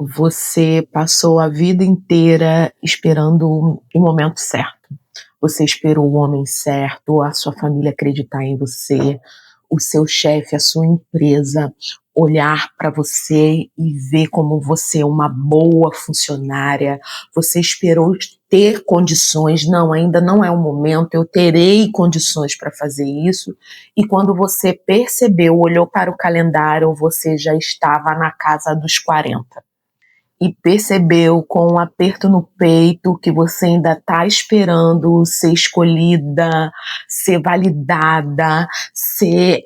Você passou a vida inteira esperando o momento certo. Você esperou o homem certo, a sua família acreditar em você, o seu chefe, a sua empresa olhar para você e ver como você é uma boa funcionária. Você esperou ter condições, não, ainda não é o momento, eu terei condições para fazer isso. E quando você percebeu, olhou para o calendário, você já estava na casa dos 40 e percebeu com um aperto no peito que você ainda está esperando ser escolhida, ser validada, ser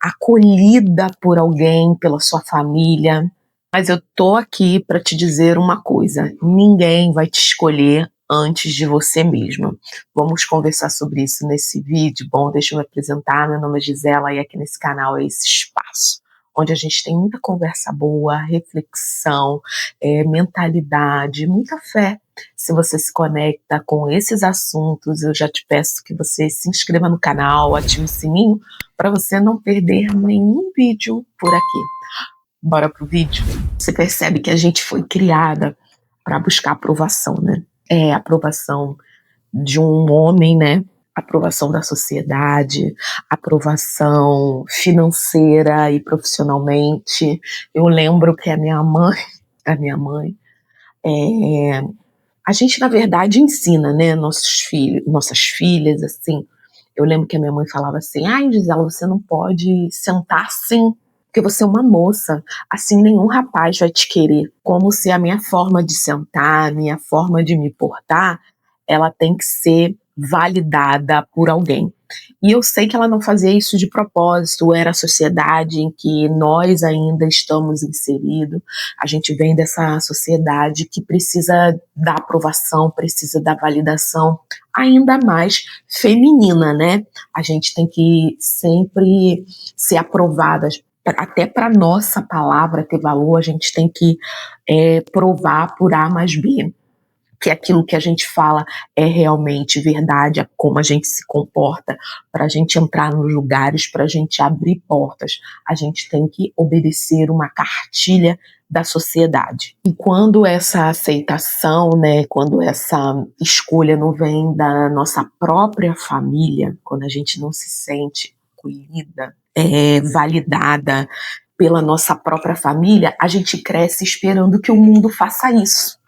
acolhida por alguém, pela sua família. Mas eu tô aqui para te dizer uma coisa: ninguém vai te escolher antes de você mesma. Vamos conversar sobre isso nesse vídeo. Bom, deixa eu me apresentar. Meu nome é Gisela e aqui nesse canal é esse espaço onde a gente tem muita conversa boa, reflexão, mentalidade, muita fé. Se você se conecta com esses assuntos, eu já te peço que você se inscreva no canal, ative o sininho para você não perder nenhum vídeo por aqui. Bora pro vídeo? Você percebe que a gente foi criada para buscar aprovação, né? Aprovação de um homem, né? Aprovação da sociedade, aprovação financeira e profissionalmente. Eu lembro que a minha mãe, a gente na verdade ensina, né, nossos filhos, nossas filhas, assim. Eu lembro que a minha mãe falava assim: ai, Gisela, você não pode sentar assim, porque você é uma moça, assim nenhum rapaz vai te querer. Como se a minha forma de sentar, a minha forma de me portar, ela tem que ser validada por alguém. E eu sei que ela não fazia isso de propósito, era a sociedade em que nós ainda estamos inseridos. A gente vem dessa sociedade que precisa da aprovação, precisa da validação, ainda mais feminina, né? A gente tem que sempre ser aprovadas. Até para nossa palavra ter valor, a gente tem que provar por A mais B que aquilo que a gente fala é realmente verdade, é como a gente se comporta. Para a gente entrar nos lugares, para a gente abrir portas, a gente tem que obedecer uma cartilha da sociedade. E quando essa aceitação, né, quando essa escolha não vem da nossa própria família, quando a gente não se sente acolhida, validada pela nossa própria família, a gente cresce esperando que o mundo faça isso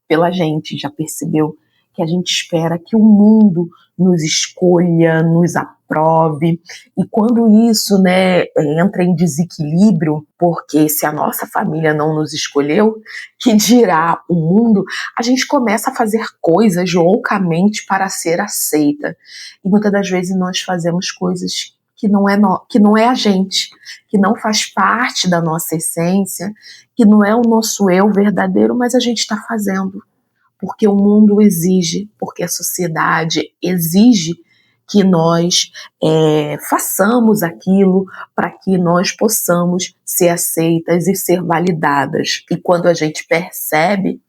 pela gente. Já percebeu que a gente espera que o mundo nos escolha, nos aprove, e quando isso, né, entra em desequilíbrio, porque se a nossa família não nos escolheu, que dirá o mundo, a gente começa a fazer coisas loucamente para ser aceita, e muitas das vezes nós fazemos coisas que não é a gente, que não faz parte da nossa essência, que não é o nosso eu verdadeiro, mas a gente está fazendo porque o mundo exige, porque a sociedade exige que nós façamos aquilo para que nós possamos ser aceitas e ser validadas. E quando a gente percebe,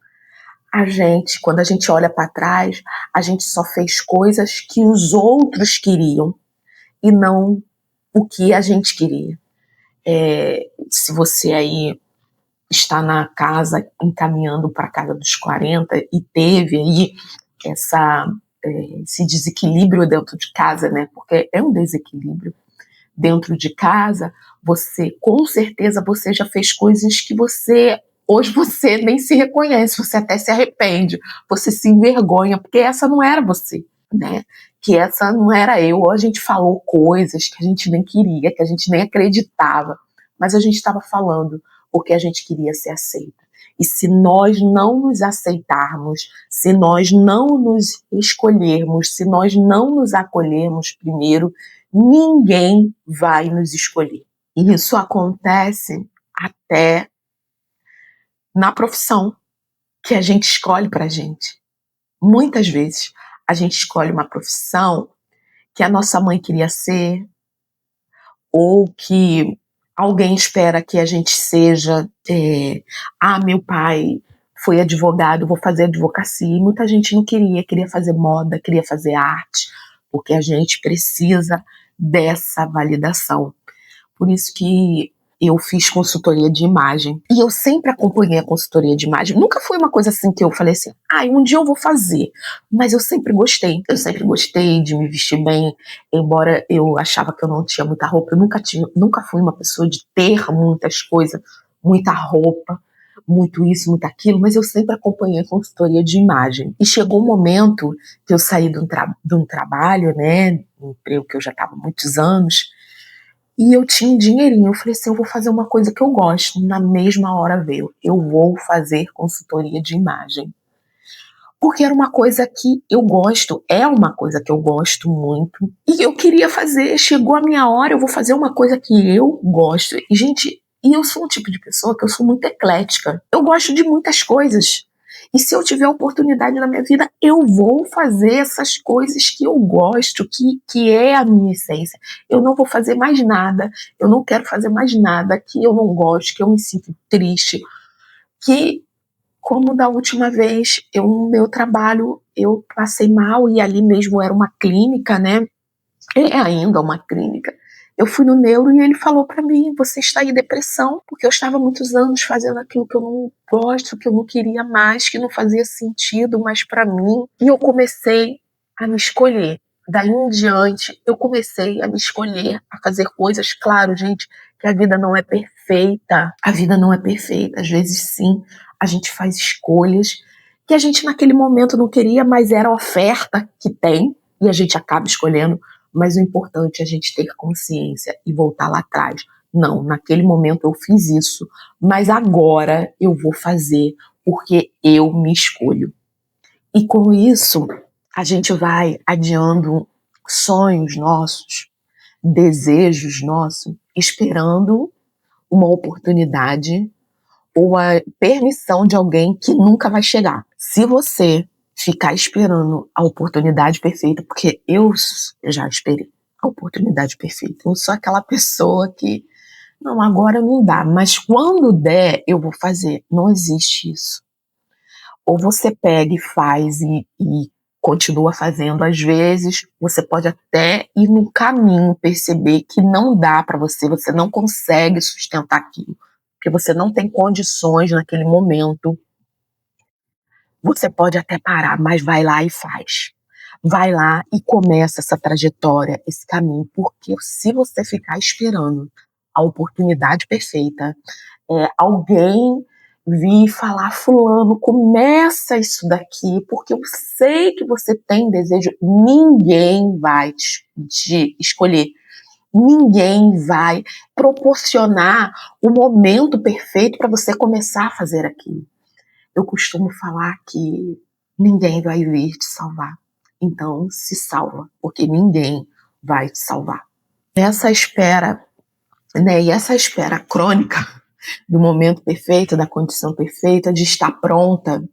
quando a gente olha para trás, a gente só fez coisas que os outros queriam e não o que a gente queria. Se você aí está na casa, encaminhando para a casa dos 40 e teve aí esse desequilíbrio dentro de casa, né? Porque é um desequilíbrio dentro de casa, com certeza, você já fez coisas que hoje você nem se reconhece, você até se arrepende, você se envergonha, porque essa não era você, né? Que essa não era eu. Ou a gente falou coisas que a gente nem queria, que a gente nem acreditava, mas a gente estava falando porque a gente queria ser aceita. E se nós não nos aceitarmos, se nós não nos escolhermos, se nós não nos acolhermos primeiro, ninguém vai nos escolher. E isso acontece até na profissão que a gente escolhe pra gente. Muitas vezes a gente escolhe uma profissão que a nossa mãe queria ser, ou que alguém espera que a gente seja. Meu pai foi advogado, vou fazer advocacia. E muita gente não queria fazer moda, queria fazer arte, porque a gente precisa dessa validação. Por isso que eu fiz consultoria de imagem. E eu sempre acompanhei a consultoria de imagem. Nunca foi uma coisa assim que eu falei assim, um dia eu vou fazer. Mas eu sempre gostei. Eu sempre gostei de me vestir bem. Embora eu achava que eu não tinha muita roupa, eu nunca fui uma pessoa de ter muitas coisas, muita roupa, muito isso, muito aquilo, mas eu sempre acompanhei a consultoria de imagem. E chegou um momento que eu saí de um trabalho, né, um emprego que eu já estava há muitos anos, e eu tinha um dinheirinho. Eu falei assim, eu vou fazer uma coisa que eu gosto. Na mesma hora veio, eu vou fazer consultoria de imagem. Porque era uma coisa que eu gosto, é uma coisa que eu gosto muito, e eu queria fazer. Chegou a minha hora, eu vou fazer uma coisa que eu gosto. E, gente, eu sou um tipo de pessoa que eu sou muito eclética. Eu gosto de muitas coisas. E se eu tiver oportunidade na minha vida, eu vou fazer essas coisas que eu gosto, que é a minha essência. Eu não vou fazer mais nada, eu não quero fazer mais nada que eu não gosto, que eu me sinto triste, que, como da última vez, no meu trabalho, eu passei mal, e ali mesmo era uma clínica, né? É ainda uma clínica. Eu fui no neuro e ele falou pra mim, você está em depressão, porque eu estava muitos anos fazendo aquilo que eu não gosto, que eu não queria mais, que não fazia sentido mais pra mim. E eu comecei a me escolher. Daí em diante, eu comecei a me escolher, a fazer coisas. Claro, gente, que a vida não é perfeita. A vida não é perfeita. Às vezes, sim, a gente faz escolhas que a gente naquele momento não queria, mas era a oferta que tem, e a gente acaba escolhendo. Mas o importante é a gente ter consciência e voltar lá atrás. Não, naquele momento eu fiz isso, mas agora eu vou fazer porque eu me escolho. E com isso, a gente vai adiando sonhos nossos, desejos nossos, esperando uma oportunidade ou a permissão de alguém que nunca vai chegar. Se você ficar esperando a oportunidade perfeita, porque eu já esperei a oportunidade perfeita. Eu sou aquela pessoa que, não, agora não dá, mas quando der, eu vou fazer. Não existe isso. Ou você pega e faz e continua fazendo. Às vezes, você pode até ir no caminho, perceber que não dá para você não consegue sustentar aquilo, porque você não tem condições naquele momento. Você pode até parar, mas vai lá e faz. Vai lá e começa essa trajetória, esse caminho, porque se você ficar esperando a oportunidade perfeita, alguém vir falar, fulano, começa isso daqui, porque eu sei que você tem desejo, ninguém vai te escolher. Ninguém vai proporcionar o momento perfeito para você começar a fazer aquilo. Eu costumo falar que ninguém vai vir te salvar. Então, se salva, porque ninguém vai te salvar. Essa espera, né, e essa espera crônica do momento perfeito, da condição perfeita, de estar pronta,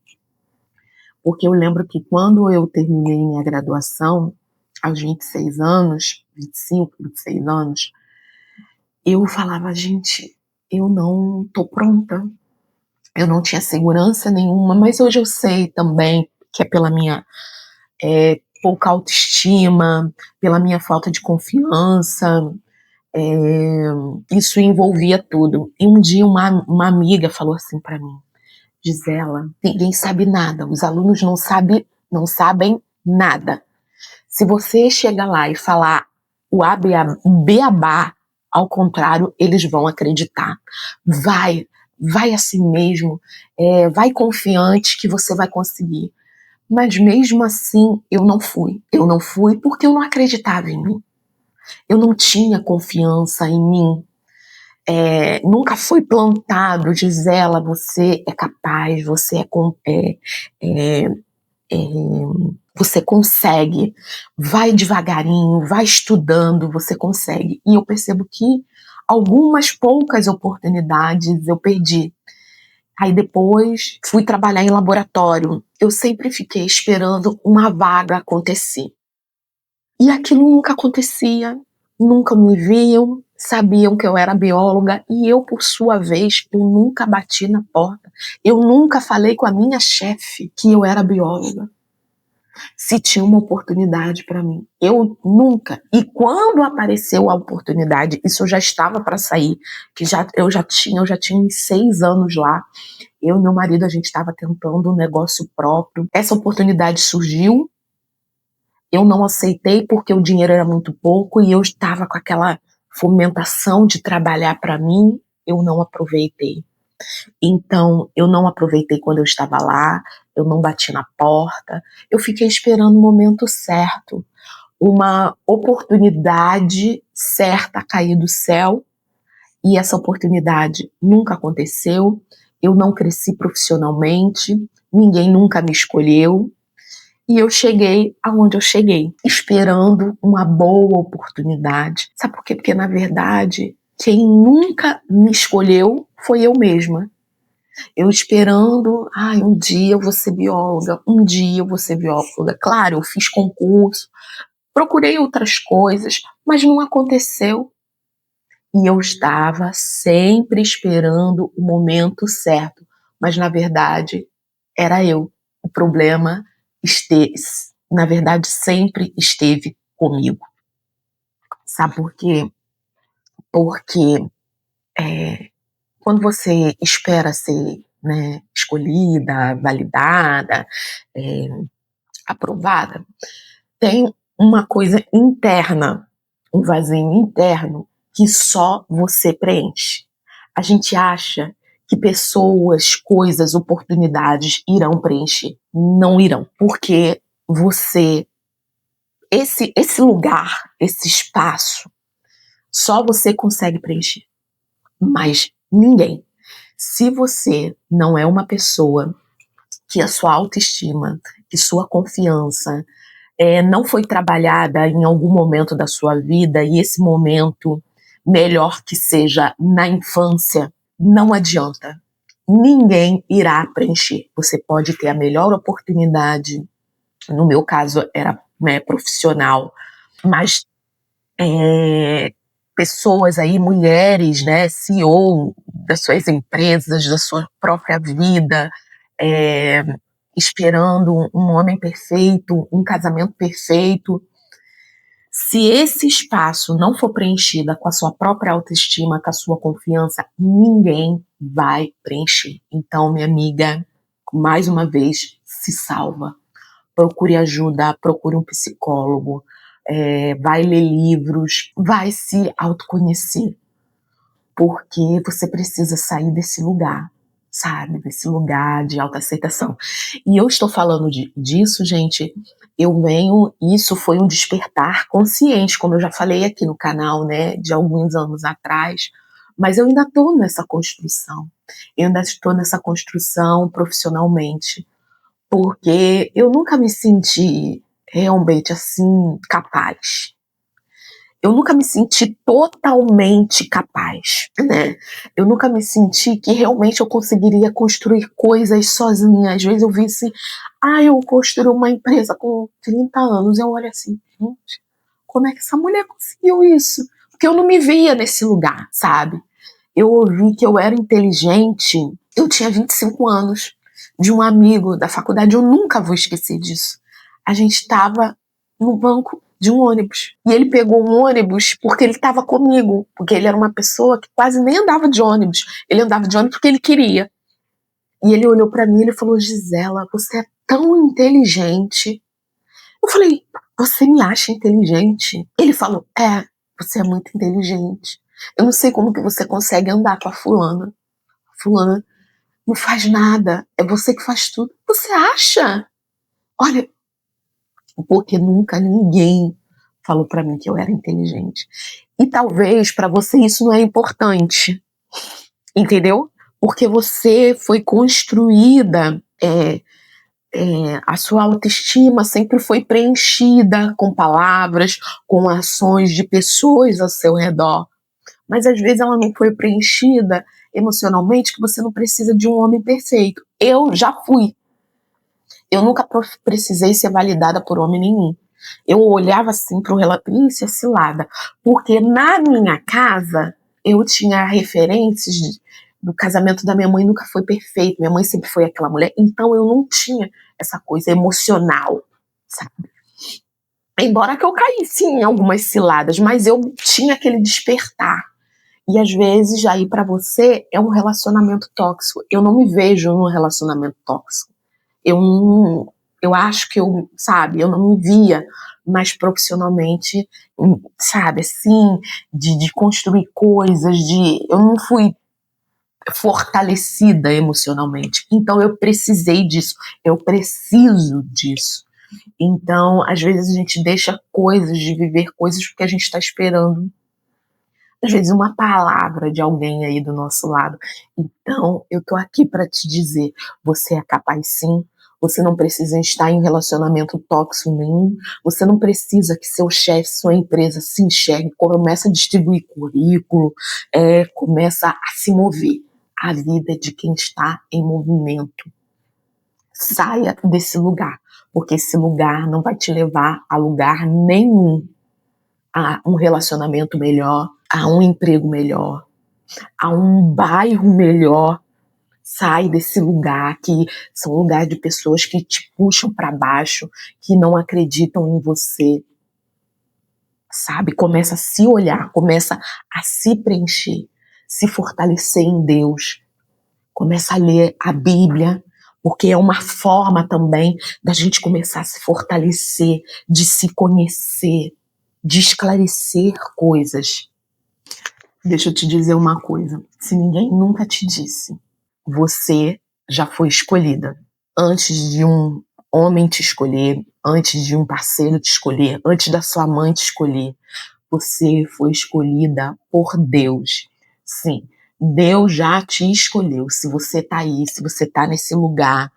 porque eu lembro que quando eu terminei minha graduação, aos 26 anos, 25, 26 anos, eu falava, gente, eu não tô pronta. Eu não tinha segurança nenhuma, mas hoje eu sei também que é pela minha pouca autoestima, pela minha falta de confiança, isso envolvia tudo. E um dia uma amiga falou assim para mim, Gisela, ninguém sabe nada, os alunos não sabem nada. Se você chegar lá e falar o beabá, ao contrário, eles vão acreditar. Vai assim mesmo, vai confiante que você vai conseguir. Mas mesmo assim, eu não fui. Eu não fui porque eu não acreditava em mim. Eu não tinha confiança em mim. Nunca foi plantado, Gisela, você é capaz, você consegue, vai devagarinho, vai estudando, você consegue. E eu percebo que algumas poucas oportunidades eu perdi. Aí depois fui trabalhar em laboratório. Eu sempre fiquei esperando uma vaga acontecer. E aquilo nunca acontecia, nunca me viam, sabiam que eu era bióloga e eu, por sua vez, eu nunca bati na porta. Eu nunca falei com a minha chefe que eu era bióloga. se tinha uma oportunidade para mim. Eu nunca. E quando apareceu a oportunidade, isso eu já estava para sair, que eu já tinha uns 6 anos lá. Eu e meu marido, a gente estava tentando um negócio próprio. Essa oportunidade surgiu, eu não aceitei porque o dinheiro era muito pouco e eu estava com aquela fomentação de trabalhar para mim, eu não aproveitei. Então, eu não aproveitei quando eu estava lá, eu não bati na porta, eu fiquei esperando o momento certo, uma oportunidade certa cair do céu, e essa oportunidade nunca aconteceu, eu não cresci profissionalmente, ninguém nunca me escolheu, e eu cheguei aonde eu cheguei, esperando uma boa oportunidade. Sabe por quê? Porque, na verdade, quem nunca me escolheu foi eu mesma. Eu esperando, um dia eu vou ser bióloga, um dia eu vou ser bióloga. Claro, eu fiz concurso, procurei outras coisas, mas não aconteceu. E eu estava sempre esperando o momento certo, mas na verdade era eu. O problema na verdade sempre esteve comigo. Sabe por quê? Porque quando você espera ser, né, escolhida, validada, aprovada, tem uma coisa interna, um vazio interno que só você preenche. A gente acha que pessoas, coisas, oportunidades irão preencher. Não irão, porque esse lugar, esse espaço, só você consegue preencher, mas ninguém. Se você não é uma pessoa que a sua autoestima, que sua confiança não foi trabalhada em algum momento da sua vida, e esse momento, melhor que seja na infância, não adianta. Ninguém irá preencher. Você pode ter a melhor oportunidade, no meu caso era, né, profissional, mas pessoas aí, mulheres, né, CEO das suas empresas, da sua própria vida, esperando um homem perfeito, um casamento perfeito. Se esse espaço não for preenchido com a sua própria autoestima, com a sua confiança, ninguém vai preencher. Então, minha amiga, mais uma vez, se salva. Procure ajuda, procure um psicólogo, vai ler livros, vai se autoconhecer, porque você precisa sair desse lugar, sabe? Desse lugar de autoaceitação. E eu estou falando disso, gente, isso foi um despertar consciente, como eu já falei aqui no canal, né, de alguns anos atrás, mas eu ainda estou nessa construção. Eu ainda estou nessa construção profissionalmente, porque eu nunca me senti realmente assim capaz. Eu nunca me senti totalmente capaz, né? Eu nunca me senti que realmente eu conseguiria construir coisas sozinha. Às vezes eu vi assim, eu construí uma empresa com 30 anos. Eu olho assim, gente, como é que essa mulher conseguiu isso? Porque eu não me via nesse lugar, sabe? Eu ouvi que eu era inteligente, eu tinha 25 anos, de um amigo da faculdade, eu nunca vou esquecer disso. A gente estava no banco de um ônibus, e ele pegou um ônibus porque ele estava comigo, porque ele era uma pessoa que quase nem andava de ônibus, ele andava de ônibus porque ele queria. E ele olhou para mim e ele falou, Gisela, você é tão inteligente. Eu falei, você me acha inteligente? Ele falou, você é muito inteligente. Eu não sei como que você consegue andar com a fulana. A fulana não faz nada, é você que faz tudo. Você acha? Olha, porque nunca ninguém falou pra mim que eu era inteligente. E talvez pra você isso não é importante, entendeu? Porque você foi construída, a sua autoestima sempre foi preenchida com palavras, com ações de pessoas ao seu redor. Mas às vezes ela não foi preenchida emocionalmente, que você não precisa de um homem perfeito. Eu já fui. Eu nunca precisei ser validada por homem nenhum. Eu olhava assim para o relatório, isso é cilada. Porque na minha casa, eu tinha referências do casamento da minha mãe, nunca foi perfeito. Minha mãe sempre foi aquela mulher. Então eu não tinha essa coisa emocional, sabe? Embora que eu caísse em algumas ciladas, mas eu tinha aquele despertar. E às vezes, aí para você, é um relacionamento tóxico. Eu não me vejo num relacionamento tóxico. Eu acho que sabe, eu não me via mais profissionalmente, sabe, assim, de construir coisas, eu não fui fortalecida emocionalmente. Então eu precisei disso, eu preciso disso. Então, às vezes a gente deixa coisas, de viver coisas porque a gente está esperando, às vezes, uma palavra de alguém aí do nosso lado. Então, eu tô aqui para te dizer, você é capaz sim, você não precisa estar em relacionamento tóxico nenhum, você não precisa que seu chefe, sua empresa se enxergue, começa a distribuir currículo, começa a se mover. A vida é de quem está em movimento. Saia desse lugar, porque esse lugar não vai te levar a lugar nenhum, a um relacionamento melhor, a um emprego melhor, a um bairro melhor. Sai desse lugar que são lugares de pessoas que te puxam para baixo, que não acreditam em você, sabe? Começa a se olhar, começa a se preencher, se fortalecer em Deus, começa a ler a Bíblia, porque é uma forma também da gente começar a se fortalecer, de se conhecer, de esclarecer coisas. Deixa eu te dizer uma coisa, se ninguém nunca te disse, você já foi escolhida. Antes de um homem te escolher, antes de um parceiro te escolher, antes da sua mãe te escolher, você foi escolhida por Deus. Sim, Deus já te escolheu. Se você tá aí, se você tá nesse lugar,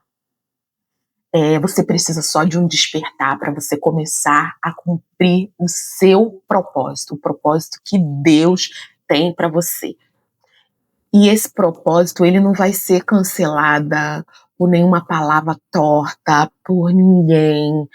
você precisa só de um despertar para você começar a cumprir o seu propósito, o propósito que Deus tem para você. E esse propósito, ele não vai ser cancelada por nenhuma palavra torta, por ninguém,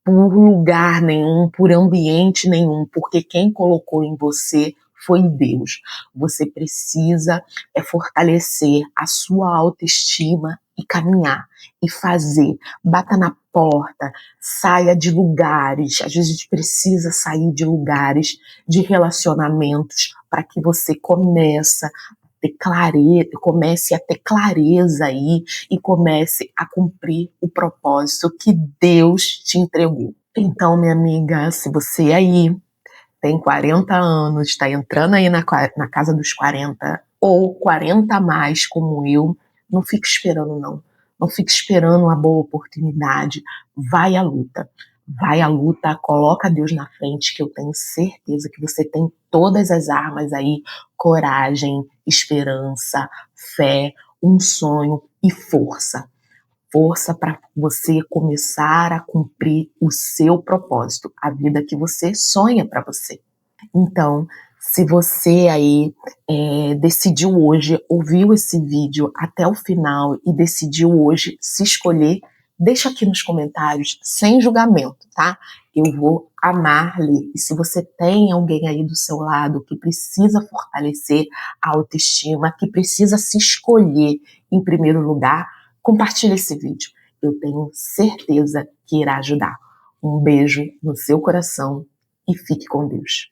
por lugar nenhum, por ambiente nenhum, porque quem colocou em você foi Deus. Você precisa fortalecer a sua autoestima e caminhar, e fazer. Bata na porta, saia de lugares. Às vezes a gente precisa sair de lugares, de relacionamentos, para que você comece a ter clareza aí e comece a cumprir o propósito que Deus te entregou. Então, minha amiga, se você aí tem 40 anos, está entrando aí na casa dos 40 ou 40 a mais como eu, não fique esperando não. Não fique esperando uma boa oportunidade. Vai à luta. Vai à luta, coloca Deus na frente, que eu tenho certeza que você tem todas as armas aí, coragem, esperança, fé, um sonho e força. Força para você começar a cumprir o seu propósito, a vida que você sonha para você. Então, se você aí decidiu hoje, ouviu esse vídeo até o final e decidiu hoje se escolher, deixa aqui nos comentários, sem julgamento, tá? Eu vou amar ler. E se você tem alguém aí do seu lado que precisa fortalecer a autoestima, que precisa se escolher em primeiro lugar, compartilhe esse vídeo. Eu tenho certeza que irá ajudar. Um beijo no seu coração e fique com Deus.